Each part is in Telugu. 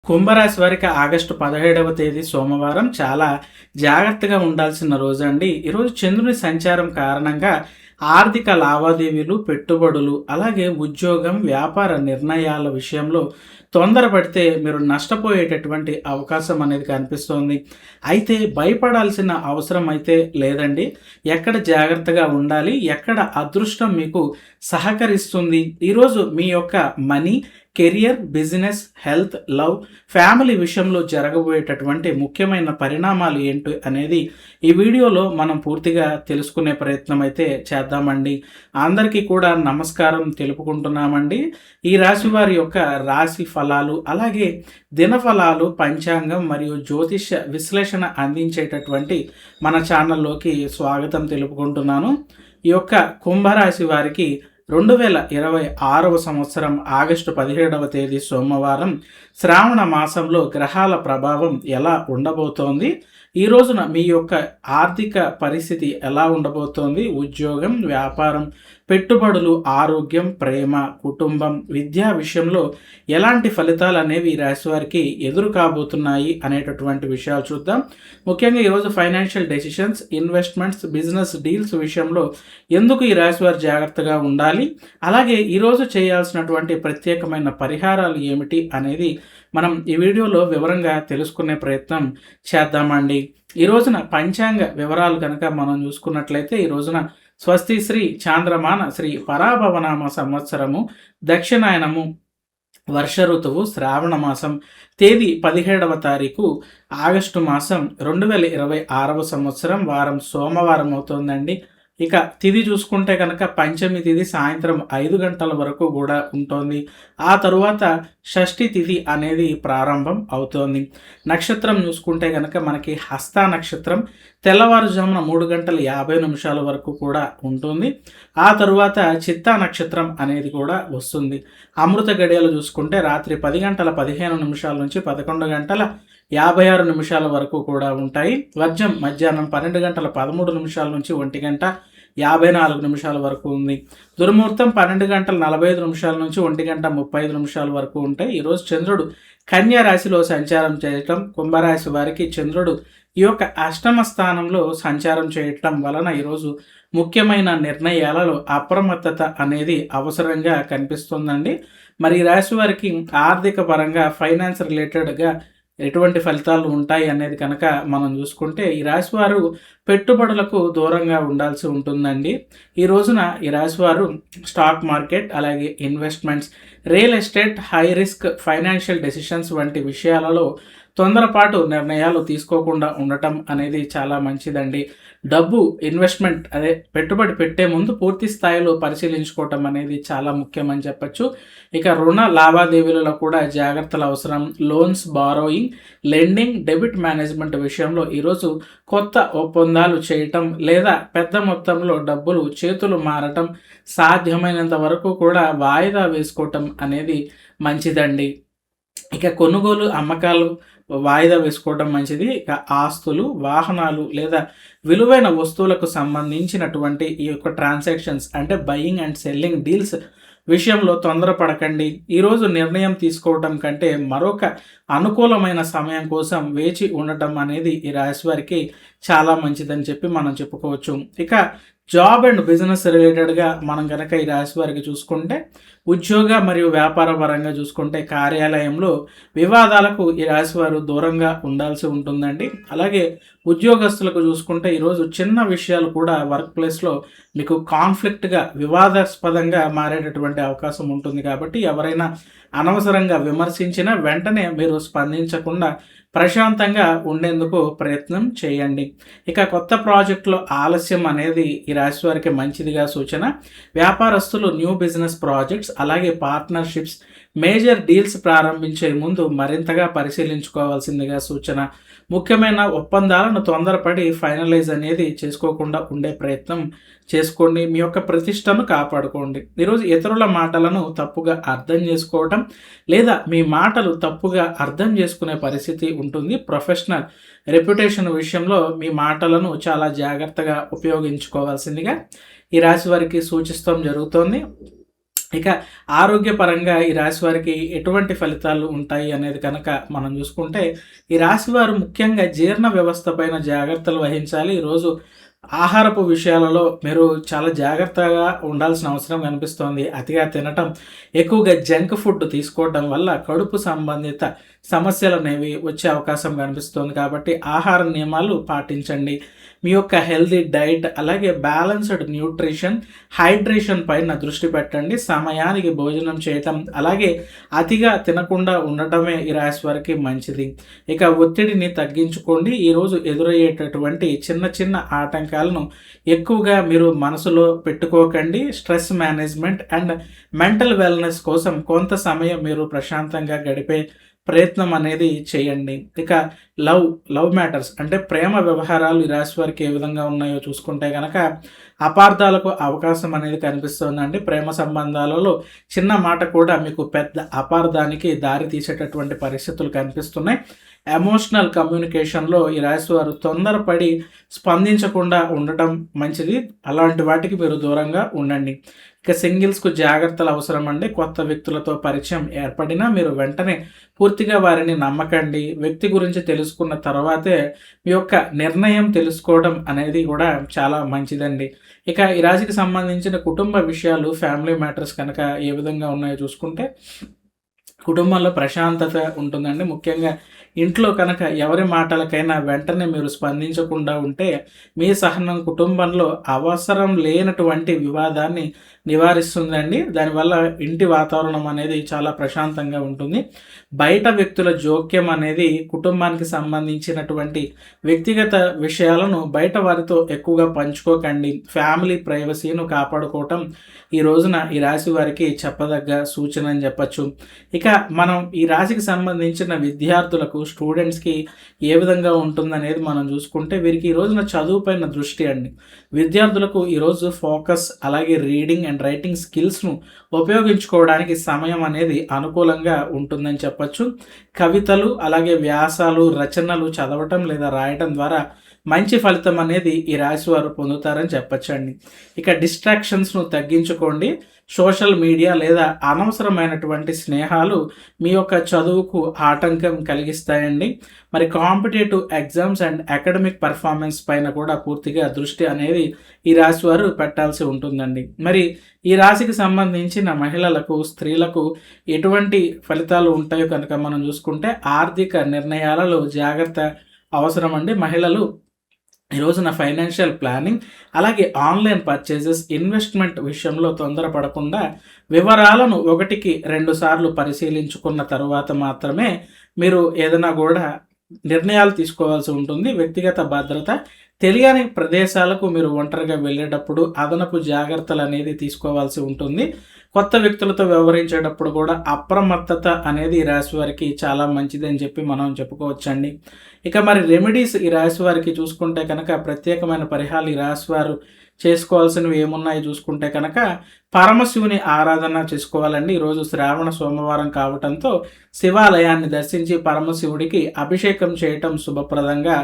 కుంభరాశి వారికి ఆగస్టు 17వ తేదీ సోమవారం చాలా జాగ్రత్తగా ఉండాల్సిన రోజు అండి. ఈరోజు చంద్రుని సంచారం కారణంగా ఆర్థిక లావాదేవీలు, పెట్టుబడులు, అలాగే ఉద్యోగం, వ్యాపార నిర్ణయాల విషయంలో తొందరపడితే మీరు నష్టపోయేటటువంటి అవకాశం అనేది కనిపిస్తోంది. అయితే భయపడాల్సిన అవసరం అయితే లేదండి. ఎక్కడ జాగ్రత్తగా ఉండాలి, ఎక్కడ అదృష్టం మీకు సహకరిస్తుంది, ఈరోజు మీ యొక్క money, career, business, health, love, family విషయంలో జరగబోయేటటువంటి ముఖ్యమైన పరిణామాలు ఏంటి అనేది ఈ వీడియోలో మనం పూర్తిగా తెలుసుకునే ప్రయత్నం అయితే చేద్దామండి. అందరికీ కూడా నమస్కారం తెలుపుకుంటున్నామండి. ఈ రాశి వారి యొక్క రాశి ఫలాలు, అలాగే దినఫలాలు, పంచాంగం మరియు జ్యోతిష విశ్లేషణ అందించేటటువంటి మన ఛానల్లోకి స్వాగతం తెలుపుకుంటున్నాను. ఈ యొక్క కుంభరాశి వారికి 2026వ సంవత్సరం ఆగస్టు 17వ తేదీ సోమవారం శ్రావణ మాసంలో గ్రహాల ప్రభావం ఎలా ఉండబోతోంది, ఈ రోజున మీ యొక్క ఆర్థిక పరిస్థితి ఎలా ఉండబోతోంది, ఉద్యోగం, వ్యాపారం, పెట్టుబడులు, ఆరోగ్యం, ప్రేమ, కుటుంబం, విద్యా విషయంలో ఎలాంటి ఫలితాలు అనేవి ఈ రాశి వారికి ఎదురు కాబోతున్నాయి అనేటటువంటి విషయాలు చూద్దాం. ముఖ్యంగా ఈరోజు financial decisions, investments, business deals విషయంలో ఎందుకు ఈ రాశి వారు జాగ్రత్తగా ఉండాలి, అలాగే ఈరోజు చేయాల్సినటువంటి ప్రత్యేకమైన పరిహారాలు ఏమిటి అనేది మనం ఈ వీడియోలో వివరంగా తెలుసుకునే ప్రయత్నం చేద్దామండి. ఈ రోజున పంచాంగ వివరాలు కనుక మనం చూసుకున్నట్లయితే ఈ రోజున స్వస్తి శ్రీ చాంద్రమాన శ్రీ పరాభవనామ సంవత్సరము దక్షిణాయనము వర్ష ఋతువు శ్రావణ మాసం తేదీ 17వ తారీఖు ఆగస్టు మాసం 2026వ సంవత్సరం వారం సోమవారం అవుతోందండి. ఇక తిథి చూసుకుంటే కనుక పంచమి తిథి సాయంత్రం 5 గంటల వరకు కూడా ఉంటుంది. ఆ తరువాత షష్ఠి తిథి అనేది ప్రారంభం అవుతోంది. నక్షత్రం చూసుకుంటే కనుక మనకి హస్త నక్షత్రం తెల్లవారుజామున 3:50 వరకు కూడా ఉంటుంది. ఆ తరువాత చిత్తా నక్షత్రం అనేది కూడా వస్తుంది. అమృత గడియలు చూసుకుంటే రాత్రి 10:15 నుంచి 11:56 వరకు కూడా ఉంటాయి. వర్జం మధ్యాహ్నం 12:13 నుంచి 1:54 వరకు ఉంది. దుర్ముహూర్తం 12:45 నుంచి 1:35 వరకు ఉంటాయి. ఈరోజు చంద్రుడు కన్యా రాశిలో సంచారం చేయటం, కుంభరాశి వారికి చంద్రుడు ఈ యొక్క అష్టమ స్థానంలో సంచారం చేయటం వలన ఈరోజు ముఖ్యమైన నిర్ణయాలలో అప్రమత్తత అనేది అవసరంగా కనిపిస్తుందండి. మరి ఈ రాశి వారికి ఆర్థిక పరంగా ఫైనాన్స్ రిలేటెడ్గా ఎటువంటి ఫలితాలు ఉంటాయి అనేది కనుక మనం చూసుకుంటే ఈ రాశివారు పెట్టుబడులకు దూరంగా ఉండాల్సి ఉంటుందండి. ఈ రోజున ఈ రాశివారు స్టాక్ మార్కెట్, అలాగే investments, real estate, high risk financial decisions వంటి విషయాలలో తొందరపాటు నిర్ణయాలు తీసుకోకుండా ఉండటం అనేది చాలా మంచిదండి. డబ్బు ఇన్వెస్ట్మెంట్ పెట్టుబడి పెట్టే ముందు పూర్తి స్థాయిలో పరిశీలించుకోవటం అనేది చాలా ముఖ్యమని చెప్పచ్చు. ఇక రుణ లావాదేవీలలో కూడా జాగ్రత్తలు అవసరం. Loans, borrowing, lending, debit management విషయంలో ఈరోజు కొత్త ఒప్పందాలు చేయటం లేదా పెద్ద మొత్తంలో డబ్బులు చేతులు మారటం సాధ్యమైనంత వరకు కూడా వాయిదా వేసుకోవటం అనేది మంచిదండి. ఇక కొనుగోలు, అమ్మకాలు వాయిదా వేసుకోవడం మంచిది. ఇక ఆస్తులు, వాహనాలు లేదా విలువైన వస్తువులకు సంబంధించినటువంటి ఈ యొక్క ట్రాన్సాక్షన్స్ అంటే బయింగ్ అండ్ సెల్లింగ్ డీల్స్ విషయంలో తొందరపడకండి. ఈరోజు నిర్ణయం తీసుకోవడం కంటే మరొక అనుకూలమైన సమయం కోసం వేచి ఉండటం అనేది ఈ రాశి వారికి చాలా మంచిదని చెప్పి మనం చెప్పుకోవచ్చు. ఇక జాబ్ అండ్ బిజినెస్ రిలేటెడ్గా మనం కనుక ఈ రాశి వారికి చూసుకుంటే ఉద్యోగ మరియు వ్యాపార పరంగా చూసుకుంటే కార్యాలయంలో వివాదాలకు ఈ రాశి వారు దూరంగా ఉండాల్సి ఉంటుందండి. అలాగే ఉద్యోగస్తులకు చూసుకుంటే ఈరోజు చిన్న విషయాలు కూడా వర్క్ ప్లేస్లో మీకు కాన్ఫ్లిక్ట్గా, వివాదాస్పదంగా మారేటటువంటి అవకాశం ఉంటుంది. కాబట్టి ఎవరైనా అనవసరంగా విమర్శించినా వెంటనే మీరు స్పందించకుండా ప్రశాంతంగా ఉండేందుకు ప్రయత్నం చేయండి. ఇక కొత్త ప్రాజెక్టులో ఆలస్యం అనేది ఈ రాశి వారికి మంచిదిగా సూచన. వ్యాపారస్తులు న్యూ బిజినెస్ ప్రాజెక్ట్స్, అలాగే పార్ట్నర్షిప్స్, మేజర్ డీల్స్ ప్రారంభించే ముందు మరింతగా పరిశీలించుకోవాల్సిందిగా సూచన. ముఖ్యమైన ఒప్పందాలను తొందరపడి ఫైనలైజ్ అనేది చేసుకోకుండా ఉండే ప్రయత్నం చేసుకోండి. మీ యొక్క ప్రతిష్టను కాపాడుకోండి. ఈరోజు ఇతరుల మాటలను తప్పుగా అర్థం చేసుకోవటం లేదా మీ మాటలు తప్పుగా అర్థం చేసుకునే పరిస్థితి ఉంటుంది. ప్రొఫెషనల్ రెప్యుటేషన్ విషయంలో మీ మాటలను చాలా జాగ్రత్తగా ఉపయోగించుకోవాల్సిందిగా ఈ రాశి వారికి సూచిస్తాం జరుగుతోంది. ఇక ఆరోగ్యపరంగా ఈ రాశి వారికి ఎటువంటి ఫలితాలు ఉంటాయి అనేది కనుక మనం చూసుకుంటే, ఈ రాశి వారు ముఖ్యంగా జీర్ణ వ్యవస్థ పైన జాగ్రత్తలు వహించాలి. ఈరోజు ఆహారపు విషయాలలో మీరు చాలా జాగ్రత్తగా ఉండాల్సిన అవసరం కనిపిస్తోంది. అతిగా తినటం, ఎక్కువగా జంక్ ఫుడ్ తీసుకోవడం వల్ల కడుపు సంబంధిత సమస్యలనేవి వచ్చే అవకాశం కనిపిస్తోంది. కాబట్టి ఆహార నియమాలు పాటించండి. మీ యొక్క హెల్తీ డైట్, అలాగే బ్యాలెన్స్డ్ న్యూట్రిషన్, హైడ్రేషన్ పైన దృష్టి పెట్టండి. సమయానికి భోజనం చేయటం, అలాగే అతిగా తినకుండా ఉండటమే ఈ రాశి వారికి మంచిది. ఇక ఒత్తిడిని తగ్గించుకోండి. ఈరోజు ఎదురయ్యేటటువంటి చిన్న చిన్న ఆటంకాలను ఎక్కువగా మీరు మనసులో పెట్టుకోకండి. Stress management and mental wellness కోసం కొంత సమయం మీరు ప్రశాంతంగా గడిపే ప్రయత్నం అనేది చేయండి. ఇక లవ్ మ్యాటర్స్ అంటే ప్రేమ వ్యవహారాలు ఈ రాశి వారికి ఏ విధంగా ఉన్నాయో చూసుకుంటే కనుక అపార్థాలకు అవకాశం అనేది కనిపిస్తుందండి. ప్రేమ సంబంధాలలో చిన్న మాట కూడా మీకు పెద్ద అపార్థానికి దారి తీసేటటువంటి పరిస్థితులు కనిపిస్తున్నాయి. ఎమోషనల్ కమ్యూనికేషన్లో ఈ రాశి వారు తొందరపడి స్పందించకుండా ఉండటం మంచిది. అలాంటి వాటికి మీరు దూరంగా ఉండండి. ఇక సింగిల్స్కు జాగ్రత్తలు అవసరం అండి. కొత్త వ్యక్తులతో పరిచయం ఏర్పడినా మీరు వెంటనే పూర్తిగా వారిని నమ్మకండి. వ్యక్తి గురించి తెలుసుకున్న తర్వాతే మీ యొక్క నిర్ణయం తెలుసుకోవడం అనేది కూడా చాలా మంచిదండి. ఇక ఈ రాశికి సంబంధించిన కుటుంబ విషయాలు, ఫ్యామిలీ మ్యాటర్స్ కనుక ఏ విధంగా ఉన్నాయో చూసుకుంటే, కుటుంబంలో ప్రశాంతత ఉంటుందండి. ముఖ్యంగా ఇంట్లో కనుక ఎవరి మాటలకైనా వెంటనే మీరు స్పందించకుండా ఉంటే మీ సహనం కుటుంబంలో అవసరం లేనటువంటి వివాదాన్ని నివారిస్తుందండి. దానివల్ల ఇంటి వాతావరణం అనేది చాలా ప్రశాంతంగా ఉంటుంది. బయట వ్యక్తుల జోక్యం అనేది కుటుంబానికి సంబంధించినటువంటి వ్యక్తిగత విషయాలను బయట వారితో ఎక్కువగా పంచుకోకండి. ఫ్యామిలీ ప్రైవసీను కాపాడుకోవటం ఈ రోజున ఈ రాశి వారికి చెప్పదగ్గ సూచన అని చెప్పచ్చు. ఇక మనం ఈ రాశికి సంబంధించిన విద్యార్థులకు, స్టూడెంట్స్కి ఏ విధంగా ఉంటుందనేది మనం చూసుకుంటే, వీరికి ఈ రోజున చదువు పైన దృష్టి అండి. విద్యార్థులకు ఈరోజు ఫోకస్, అలాగే రీడింగ్ అండ్ రైటింగ్ స్కిల్స్ను ఉపయోగించుకోవడానికి సమయం అనేది అనుకూలంగా ఉంటుందని చెప్పచ్చు. కవితలు, అలాగే వ్యాసాలు, రచనలు చదవటం లేదా రాయటం ద్వారా మంచి ఫలితం అనేది ఈ రాశి వారు పొందుతారని చెప్పచ్చండి. ఇక డిస్ట్రాక్షన్స్ను తగ్గించుకోండి. సోషల్ మీడియా లేదా అనవసరమైనటువంటి స్నేహాలు మీ యొక్క చదువుకు ఆటంకం కలిగిస్తాయండి. మరి competitive exams and academic performance పైన కూడా పూర్తిగా దృష్టి అనేది ఈ రాశి వారు పెట్టాల్సి ఉంటుందండి. మరి ఈ రాశికి సంబంధించిన మహిళలకు, స్త్రీలకు ఎటువంటి ఫలితాలు ఉంటాయో కనుక మనం చూసుకుంటే, ఆర్థిక నిర్ణయాలలో జాగ్రత్త అవసరం అండి. మహిళలు ఈ రోజున ఫైనాన్షియల్ ప్లానింగ్, అలాగే ఆన్లైన్ పర్చేజెస్, ఇన్వెస్ట్మెంట్ విషయంలో తొందరపడకుండా వివరాలను 1-2 సార్లు పరిశీలించుకున్న తర్వాత మాత్రమే మీరు ఏదైనా కూడా నిర్ణయాలు తీసుకోవాల్సి ఉంటుంది. వ్యక్తిగత భద్రత, తెలియని ప్రదేశాలకు మీరు ఒంటరిగా వెళ్ళేటప్పుడు అదనపు జాగ్రత్తలు అనేది తీసుకోవాల్సి ఉంటుంది. కొత్త వ్యక్తులతో వ్యవహరించేటప్పుడు కూడా అప్రమత్తత అనేది ఈ రాశి వారికి చాలా మంచిది అని చెప్పి మనం చెప్పుకోవచ్చండి. ఇక మరి రెమెడీస్ ఈ రాశి వారికి చూసుకుంటే కనుక, ప్రత్యేకమైన పరిహారాలు ఈ రాశి వారు చేసుకోవాల్సినవి ఏమున్నాయి చూసుకుంటే కనుక, పరమశివుని ఆరాధన చేసుకోవాలండి. ఈరోజు శ్రావణ సోమవారం కావటంతో శివాలయాన్ని దర్శించి పరమశివుడికి అభిషేకం చేయటం శుభప్రదంగా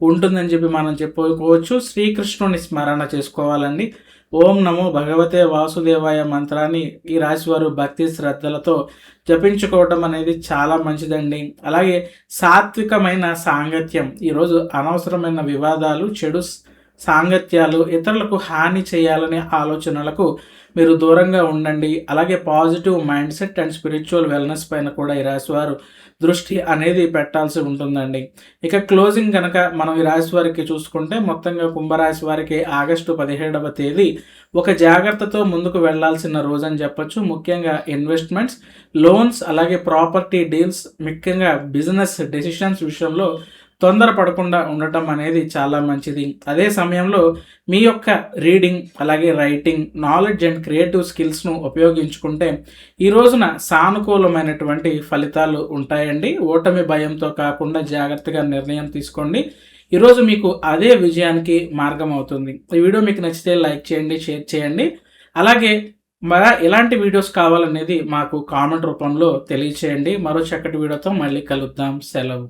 ఉంటుందని చెప్పి మనం చెప్పుకోవచ్చు. శ్రీకృష్ణుని స్మరణ చేసుకోవాలండి. ఓం నమో భగవతే వాసుదేవాయ మంత్రాన్ని ఈ రాశివారు భక్తి శ్రద్ధలతో జపించుకోవటం అనేది చాలా మంచిదండి. అలాగే సాత్వికమైన సాంగత్యం, ఈరోజు అనవసరమైన వివాదాలు, చెడు సాంగత్యాలు, ఇతరులకు హాని చేయాలనే ఆలోచనలకు మీరు దూరంగా ఉండండి. అలాగే positive mind set and spiritual wellness పైన కూడా ఈ రాశివారు దృష్టి అనేది పెట్టాల్సి ఉంటుందండి. ఇక క్లోజింగ్ కనుక మనం ఈ రాశి వారికి చూసుకుంటే, మొత్తంగా కుంభరాశి వారికి ఆగస్టు 17వ తేదీ ఒక జాగ్రత్తతో ముందుకు వెళ్లాల్సిన రోజు అని చెప్పొచ్చు. ముఖ్యంగా ఇన్వెస్ట్మెంట్స్, లోన్స్, అలాగే ప్రాపర్టీ డీల్స్, ముఖ్యంగా బిజినెస్ డెసిషన్స్ విషయంలో తొందరపడకుండా ఉండటం అనేది చాలా మంచిది. అదే సమయంలో మీ యొక్క రీడింగ్, అలాగే రైటింగ్, నాలెడ్జ్ అండ్ క్రియేటివ్ స్కిల్స్ను ఉపయోగించుకుంటే ఈ రోజున సానుకూలమైనటువంటి ఫలితాలు ఉంటాయండి. ఓటమి భయంతో కాకుండా జాగ్రత్తగా నిర్ణయం తీసుకోండి. ఈరోజు మీకు అదే విజయానికి మార్గం అవుతుంది. ఈ వీడియో మీకు నచ్చితే లైక్ చేయండి, షేర్ చేయండి. అలాగే మరి ఎలాంటి వీడియోస్ కావాలనేది మాకు కామెంట్ రూపంలో తెలియచేయండి. మరో చక్కటి వీడియోతో మళ్ళీ కలుద్దాం. సెలవు.